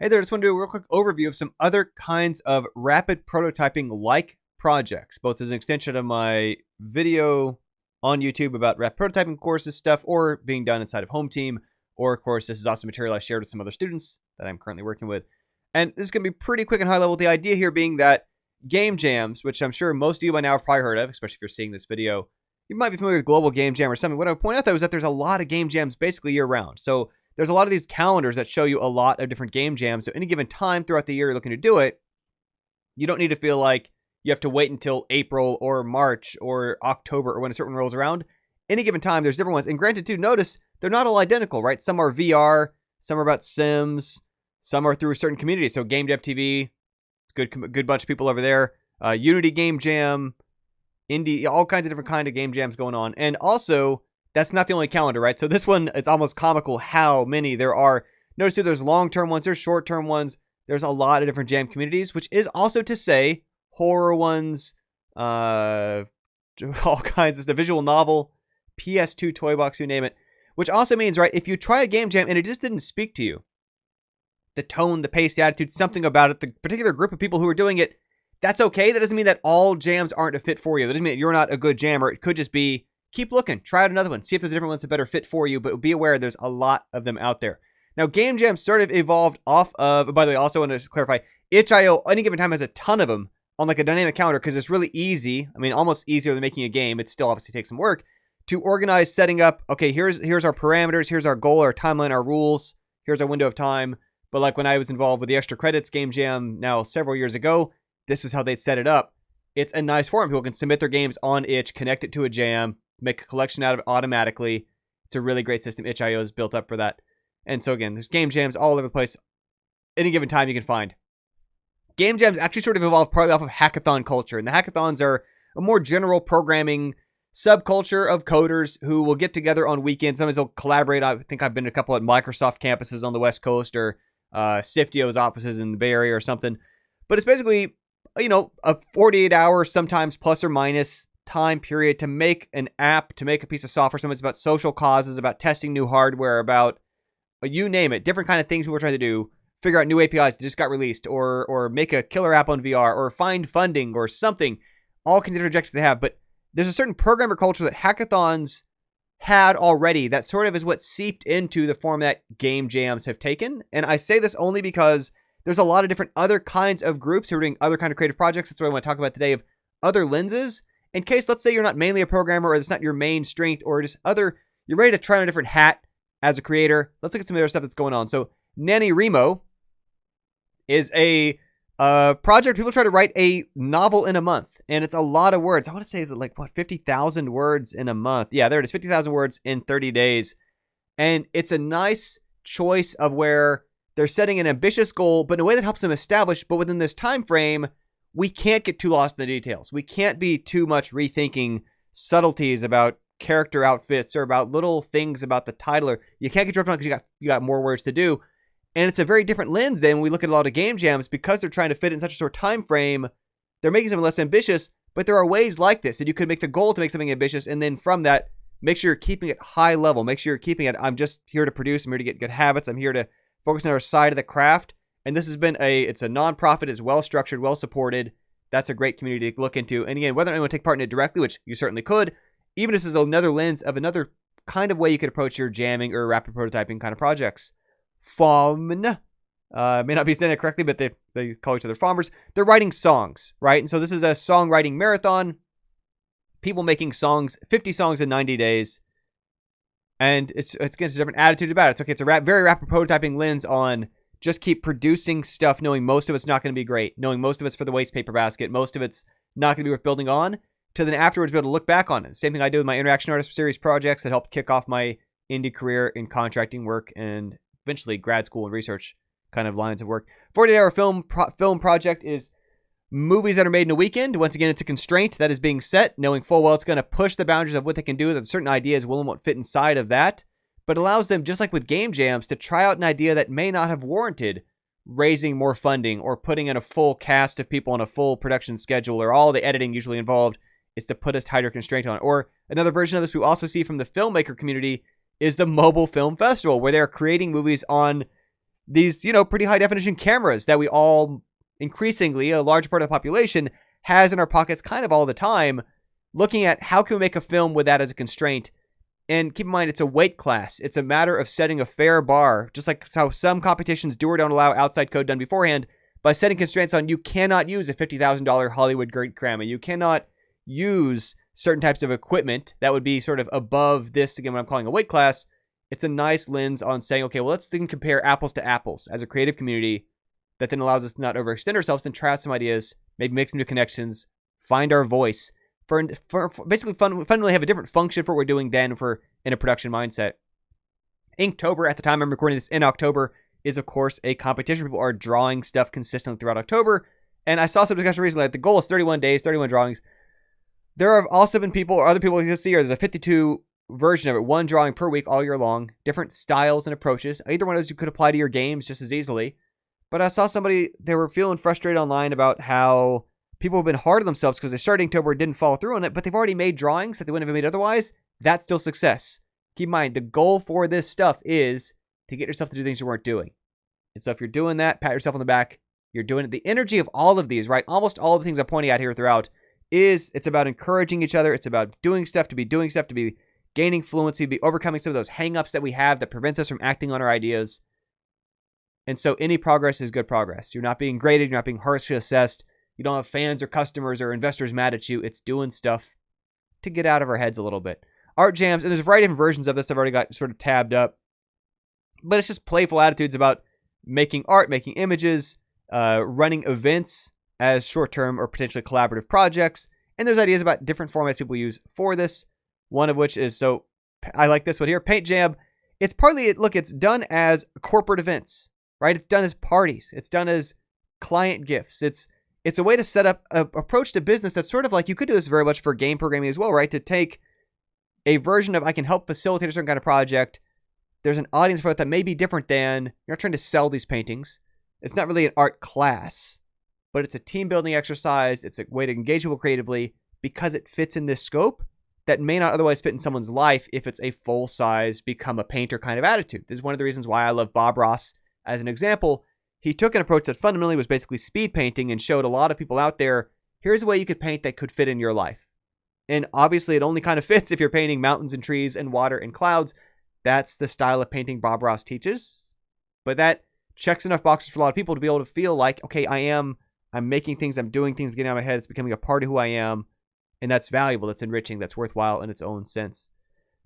Hey there, just want to do a real quick overview of some other kinds of rapid prototyping like projects, both as an extension of my video on YouTube about rapid prototyping courses stuff or being done inside of Home Team. Or, of course, this is also material I shared with some other students that I'm currently working with. And this is going to be pretty quick and high level. The idea here being that game jams, which I'm sure most of you by now have probably heard of, especially if you're seeing this video, you might be familiar with Global Game Jam or something. What I would point out, though, is that there's a lot of game jams basically year round. So there's a lot of these calendars that show you a lot of different game jams. So any given time throughout the year you're looking to do it, you don't need to feel like you have to wait until April or March or October or when a certain rolls around. Any given time, there's different ones. And granted, too, notice they're not all identical, right? Some are VR, some are about Sims, some are through a certain community. So Game Dev TV, good bunch of people over there. Unity Game Jam, Indie, all kinds of different kind of game jams going on. And also, that's not the only calendar, right? So this one, it's almost comical how many there are. Notice too, there's long-term ones, there's short-term ones. There's a lot of different jam communities, which is also to say horror ones, all kinds of stuff, visual novel, PS2 toy box, you name it. Which also means, right, if you try a game jam and it just didn't speak to you, the tone, the pace, the attitude, something about it, the particular group of people who are doing it, that's okay. That doesn't mean that all jams aren't a fit for you. That doesn't mean that you're not a good jammer. It could just be, keep looking, try out another one, see if there's a different one's a better fit for you, but be aware there's a lot of them out there. Now, game jams sort of evolved off of, by the way, I also want to clarify, itch.io, any given time has a ton of them on like a dynamic calendar because it's really easy. I mean, almost easier than making a game. It still obviously takes some work to organize setting up, okay, here's our parameters, here's our goal, our timeline, our rules, here's our window of time. But like when I was involved with the Extra Credits game jam now several years ago, this is how they'd set it up. It's a nice forum. People can submit their games on itch, connect it to a jam, make a collection out of it automatically. It's a really great system. itch.io is built up for that. And so again, there's game jams all over the place. Any given time you can find. Game jams actually sort of evolved partly off of hackathon culture. And the hackathons are a more general programming subculture of coders who will get together on weekends. Sometimes they'll collaborate. I think I've been to a couple at Microsoft campuses on the West Coast or Siftio's offices in the Bay Area or something. But it's basically, you know, a 48-hour, sometimes plus or minus time period to make an app, to make a piece of software. Sometimes about social causes, about testing new hardware, about you name it, different kind of things we're trying to do. Figure out new APIs that just got released, or make a killer app on VR, or find funding, or something. All kinds of objectives they have. But there's a certain programmer culture that hackathons had already that sort of is what seeped into the form that game jams have taken. And I say this only because there's a lot of different other kinds of groups who are doing other kind of creative projects. That's what I want to talk about today, of other lenses. In case, let's say you're not mainly a programmer, or it's not your main strength, or just you're ready to try on a different hat as a creator. Let's look at some of the other stuff that's going on. So NaNoWriMo is a project. People try to write a novel in a month, and it's a lot of words. I want to say, is it like, 50,000 words in a month? Yeah, there it is, 50,000 words in 30 days. And it's a nice choice of where they're setting an ambitious goal, but in a way that helps them establish, but within this time frame, we can't get too lost in the details. We can't be too much rethinking subtleties about character outfits or about little things about the titler. You can't get dropped on because you got more words to do. And it's a very different lens than when we look at a lot of game jams, because they're trying to fit in such a short time frame. They're making something less ambitious, but there are ways like this that you could make the goal to make something ambitious, and then from that, make sure you're keeping it high level. Make sure you're keeping it, I'm just here to produce, I'm here to get good habits, I'm here to focus on our side of the craft. And this has been it's a nonprofit, it's well structured, well supported. That's a great community to look into. And again, whether anyone take part in it directly, which you certainly could, even this is another lens of another kind of way you could approach your jamming or rapid prototyping kind of projects. Fawn, may not be saying that correctly, but they call each other farmers. They're writing songs, right? And so this is a songwriting marathon. People making songs, 50 songs in 90 days. And it's against a different attitude about it. It's okay. It's a very rapid prototyping lens on just keep producing stuff, knowing most of it's not going to be great, knowing most of it's for the waste paper basket, most of it's not going to be worth building on, to then afterwards be able to look back on it. Same thing I do with my Interaction Artist Series projects that helped kick off my indie career in contracting work and eventually grad school and research kind of lines of work. 48-hour film project is movies that are made in a weekend. Once again, it's a constraint that is being set, knowing full well it's going to push the boundaries of what they can do, that certain ideas will and won't fit inside of that, but allows them, just like with game jams, to try out an idea that may not have warranted raising more funding or putting in a full cast of people on a full production schedule, or all the editing usually involved is to put a tighter constraint on it. Or another version of this we also see from the filmmaker community is the Mobile Film Festival, where they're creating movies on these, pretty high definition cameras that we all, increasingly, a large part of the population has in our pockets kind of all the time, looking at how can we make a film with that as a constraint. And keep in mind, it's a weight class. It's a matter of setting a fair bar, just like how some competitions do or don't allow outside code done beforehand, by setting constraints on you cannot use a $50,000 Hollywood grade camera. You cannot use certain types of equipment that would be sort of above this, again, what I'm calling a weight class. It's a nice lens on saying, okay, well, let's then compare apples to apples as a creative community that then allows us to not overextend ourselves and try out some ideas, maybe make some new connections, find our voice, for basically fundamentally have a different function for what we're doing than if we're in a production mindset. Inktober, at the time I'm recording this in October, is of course a competition. People are drawing stuff consistently throughout October. And I saw some discussion recently that the goal is 31 days, 31 drawings. There have also been people, or other people you can see, there's a 52 version of it, one drawing per week all year long, different styles and approaches. Either one of those you could apply to your games just as easily. But I saw somebody, they were feeling frustrated online about how people have been hard on themselves because they started Inktober and didn't follow through on it, but they've already made drawings that they wouldn't have made otherwise. That's still success. Keep in mind, the goal for this stuff is to get yourself to do things you weren't doing. And so if you're doing that, pat yourself on the back. You're doing it. The energy of all of these, right? Almost all of the things I'm pointing out here throughout is it's about encouraging each other. It's about doing stuff, to be doing stuff, to be gaining fluency, to be overcoming some of those hang-ups that we have that prevents us from acting on our ideas. And so any progress is good progress. You're not being graded. You're not being harshly assessed. You don't have fans or customers or investors mad at you. It's doing stuff to get out of our heads a little bit. Art jams, and there's a variety of different versions of this I've already got sort of tabbed up. But it's just playful attitudes about making art, making images, running events as short-term or potentially collaborative projects. And there's ideas about different formats people use for this. One of which is, so I like this one here, Paint Jam. It's partly, look, it's done as corporate events, right? It's done as parties. It's done as client gifts. It's a way to set up an approach to business that's sort of like, you could do this very much for game programming as well, right? To take a version of, I can help facilitate a certain kind of project. There's an audience for it that may be different than, you're not trying to sell these paintings. It's not really an art class, but it's a team building exercise. It's a way to engage people creatively because it fits in this scope that may not otherwise fit in someone's life if it's a full-size, become a painter kind of attitude. This is one of the reasons why I love Bob Ross as an example. He took an approach that fundamentally was basically speed painting and showed a lot of people out there, here's a way you could paint that could fit in your life. And obviously it only kind of fits if you're painting mountains and trees and water and clouds. That's the style of painting Bob Ross teaches. But that checks enough boxes for a lot of people to be able to feel like, okay, I'm making things, I'm doing things, getting out of my head, it's becoming a part of who I am. And that's valuable, that's enriching, that's worthwhile in its own sense.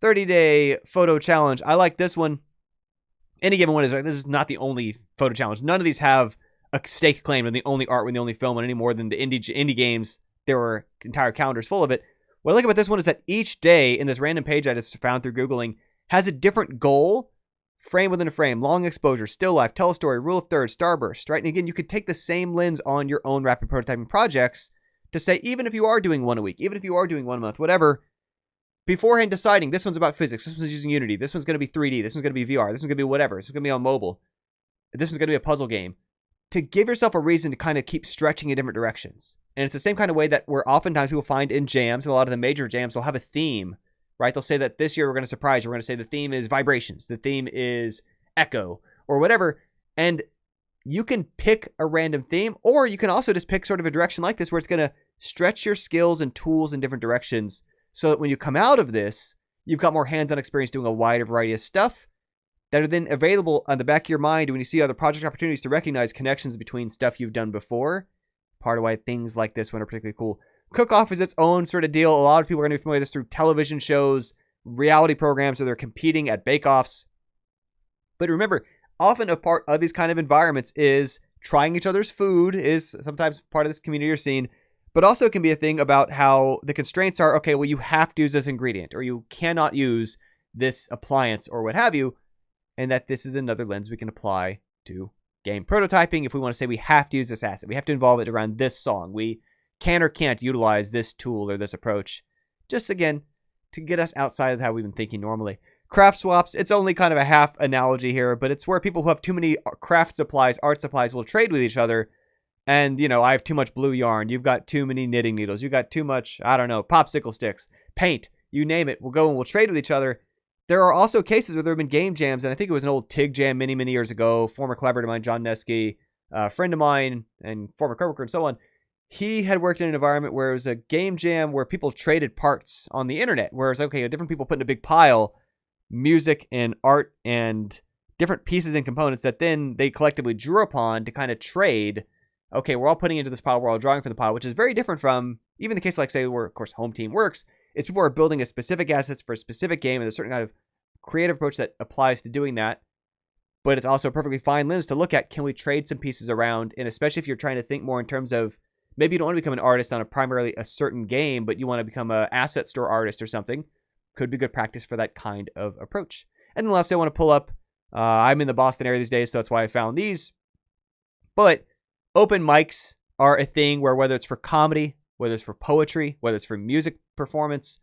30-day photo challenge. I like this one. Any given one is right. This is not the only photo challenge. None of these have a stake claim to the only art and the only film, and any more than the indie games. There were entire calendars full of it. What I like about this one is that each day in this random page I just found through Googling has a different goal, frame within a frame, long exposure, still life, tell a story, rule of thirds, starburst, right? And again, you could take the same lens on your own rapid prototyping projects to say, even if you are doing one a week, even if you are doing 1 month, whatever, beforehand deciding this one's about physics, this one's using Unity, this one's going to be 3D, this one's going to be VR, this one's going to be whatever, this one's going to be on mobile, this one's going to be a puzzle game, to give yourself a reason to kind of keep stretching in different directions. And it's the same kind of way that where oftentimes people find in jams, and a lot of the major jams, they'll have a theme, right? They'll say that this year we're going to surprise you. We're going to say the theme is vibrations, the theme is echo, or whatever. And you can pick a random theme, or you can also just pick sort of a direction like this where it's going to stretch your skills and tools in different directions so that when you come out of this, you've got more hands-on experience doing a wider variety of stuff that are then available on the back of your mind when you see other project opportunities to recognize connections between stuff you've done before. Part of why things like this one are particularly cool. Cook-Off is its own sort of deal. A lot of people are going to be familiar with this through television shows, reality programs, where they're competing at bake-offs. But remember, often a part of these kind of environments is trying each other's food is sometimes part of this community or scene. But also it can be a thing about how the constraints are, okay, well, you have to use this ingredient, or you cannot use this appliance, or what have you. And that this is another lens we can apply to game prototyping. If we want to say we have to use this asset, we have to involve it around this song, we can or can't utilize this tool or this approach. Just again, to get us outside of how we've been thinking normally. Craft swaps, it's only kind of a half analogy here, but it's where people who have too many craft supplies, art supplies, will trade with each other. And, you know, I have too much blue yarn. You've got too many knitting needles. You've got too much, I don't know, popsicle sticks, paint, you name it. We'll go and we'll trade with each other. there are also cases where there have been game jams, and I think it was an old TIG jam many years ago. Former collaborator of mine, John Nesky, a friend of mine, and former coworker, and so on. He had worked in an environment where it was a game jam where people traded parts on the internet. Whereas, okay, different people put in a big pile music and art and different pieces and components that then they collectively drew upon to kind of trade. Okay, we're all putting into this pile, we're all drawing from the pile, which is very different from even the case, like, say, where, of course, Home Team works, is people are building a specific assets for a specific game, and there's a certain kind of creative approach that applies to doing that. But it's also a perfectly fine lens to look at, can we trade some pieces around? And especially if you're trying to think more in terms of, maybe you don't want to become an artist on primarily a certain game, but you want to become an asset store artist or something, could be good practice for that kind of approach. And then lastly, I want to pull up, I'm in the Boston area these days, so that's why I found these. But open mics are a thing where, whether it's for comedy, whether it's for poetry, whether it's for music performance,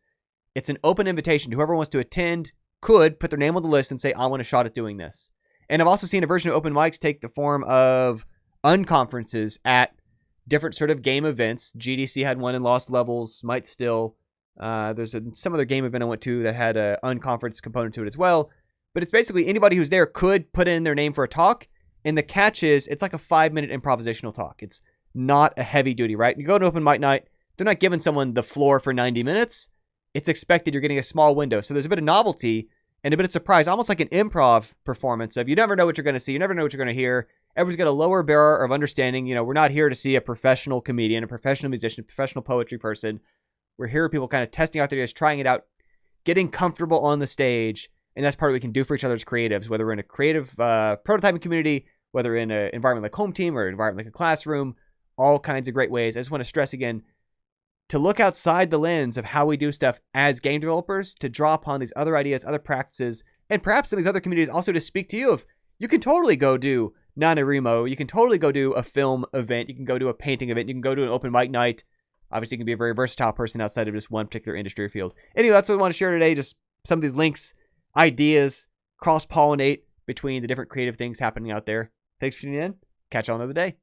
it's an open invitation. Whoever wants to attend could put their name on the list and say, I want a shot at doing this. And I've also seen a version of open mics take the form of unconferences at different sort of game events. GDC had one in Lost Levels, might still. There's some other game event I went to that had an unconference component to it as well. But it's basically anybody who's there could put in their name for a talk. And the catch is, it's like a 5-minute improvisational talk. It's not a heavy duty, right? You go to open mic night, they're not giving someone the floor for 90 minutes. It's expected you're getting a small window. So there's a bit of novelty and a bit of surprise, almost like an improv performance of, you never know what you're going to see. You never know what you're going to hear. Everyone's got a lower bar of understanding. You know, we're not here to see a professional comedian, a professional musician, a professional poetry person. We're here with people kind of testing out their ideas, trying it out, getting comfortable on the stage. And that's part of what we can do for each other as creatives, whether we're in a creative prototyping community, whether in an environment like Home Team or an environment like a classroom, all kinds of great ways. I just want to stress again, to look outside the lens of how we do stuff as game developers, to draw upon these other ideas, other practices, and perhaps in these other communities also to speak to you of, you can totally go do NaNoWriMo, you can totally go do a film event, you can go do a painting event, you can go do an open mic night. Obviously, you can be a very versatile person outside of just one particular industry or field. Anyway, that's what I want to share today, just some of these links, ideas, cross-pollinate between the different creative things happening out there. Thanks for tuning in. Catch you all another day.